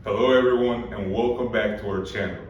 Hello everyone and welcome back to our channel.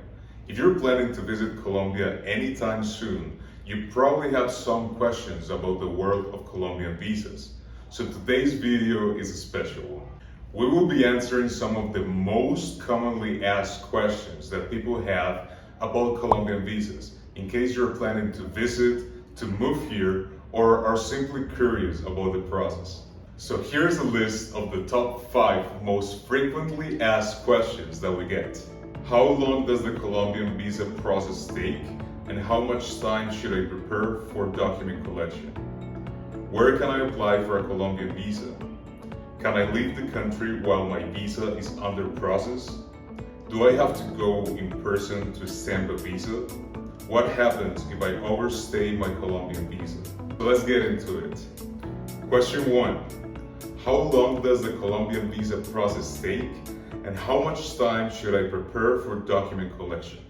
If you're planning to visit Colombia anytime soon, you probably have some questions about the world of Colombian visas. So today's video is a special one. We will be answering some of the most commonly asked questions that people have about Colombian visas in case you're planning to visit, to move here, or are simply curious about the process. So here's a list of the top 5 most frequently asked questions that we get. How long does the Colombian visa process take, and how much time should I prepare for document collection? Where can I apply for a Colombian visa? Can I leave the country while my visa is under process? Do I have to go in person to stamp a visa? What happens if I overstay my Colombian visa? So let's get into it. Question 1. How long does the Colombian visa process take, and how much time should I prepare for document collection?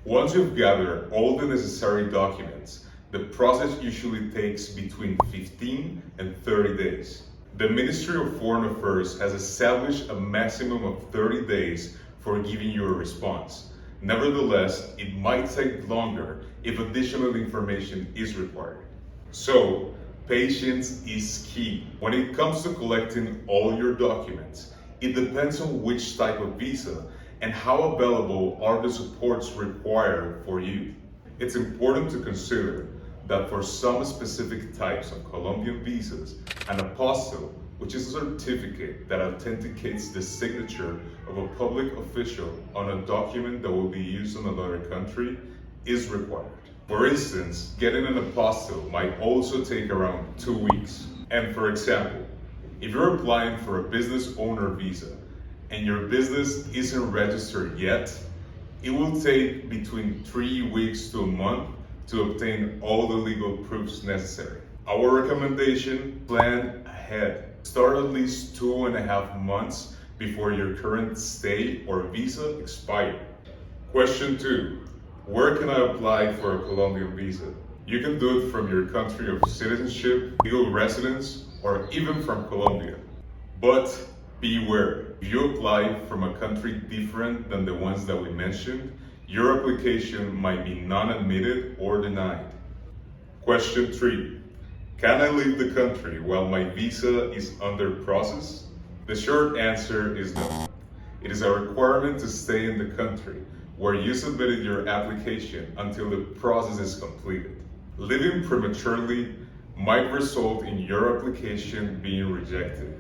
Once you've gathered all the necessary documents, the process usually takes between 15 and 30 days. The Ministry of Foreign Affairs has established a maximum of 30 days for giving you a response. Nevertheless, it might take longer if additional information is required. So, patience is key. When it comes to collecting all your documents, it depends on which type of visa and how available are the supports required for you. It's important to consider that for some specific types of Colombian visas, an apostille, which is a certificate that authenticates the signature of a public official on a document that will be used in another country, is required. For instance, getting an apostille might also take around 2 weeks. And for example, if you're applying for a business owner visa and your business isn't registered yet, it will take between 3 weeks to a month to obtain all the legal proofs necessary. Our recommendation: plan ahead. Start at least 2.5 months before your current stay or visa expires. Question 2. Where can I apply for a Colombian visa? You can do it from your country of citizenship, legal residence, or even from Colombia. But beware, if you apply from a country different than the ones that we mentioned, your application might be non-admitted or denied. Question 3. Can I leave the country while my visa is under process? The short answer is no. It is a requirement to stay in the country where you submitted your application until the process is completed. Leaving prematurely might result in your application being rejected.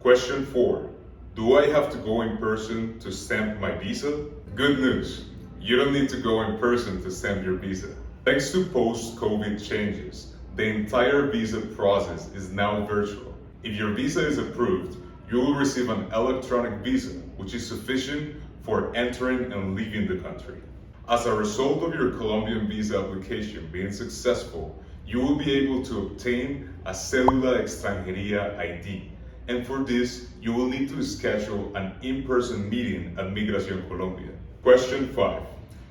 Question 4. Do I have to go in person to stamp my visa? Good news, you don't need to go in person to stamp your visa. Thanks to post-COVID changes, the entire visa process is now virtual. If your visa is approved, you will receive an electronic visa, which is sufficient for entering and leaving the country. As a result of your Colombian visa application being successful, you will be able to obtain a Cédula Extranjería ID. And for this, you will need to schedule an in-person meeting at Migración Colombia. Question 5.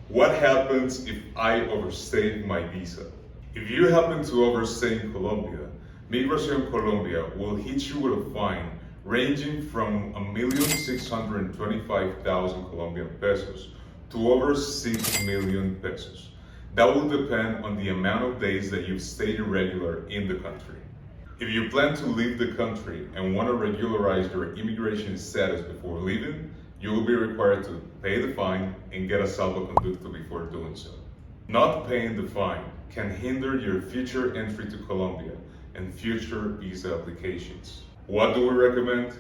What happens if I overstay my visa? If you happen to overstay in Colombia, Migración Colombia will hit you with a fine ranging from 1,625,000 Colombian pesos to over 6 million pesos. That will depend on the amount of days that you've stayed irregular in the country. If you plan to leave the country and want to regularize your immigration status before leaving, you will be required to pay the fine and get a salvoconducto before doing so. Not paying the fine can hinder your future entry to Colombia and future visa applications. What do we recommend?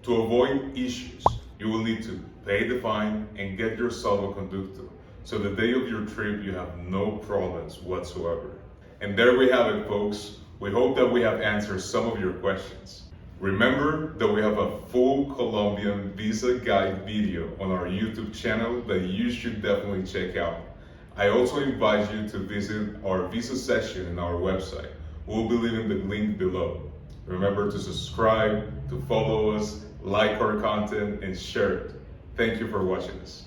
To avoid issues, you will need to pay the fine and get your salvoconducto, so the day of your trip you have no problems whatsoever. And there we have it, folks. We hope that we have answered some of your questions. Remember that we have a full Colombian visa guide video on our YouTube channel that you should definitely check out. I also invite you to visit our visa section in our website. We'll be leaving the link below. Remember to subscribe, to follow us, like our content, and share it. Thank you for watching us.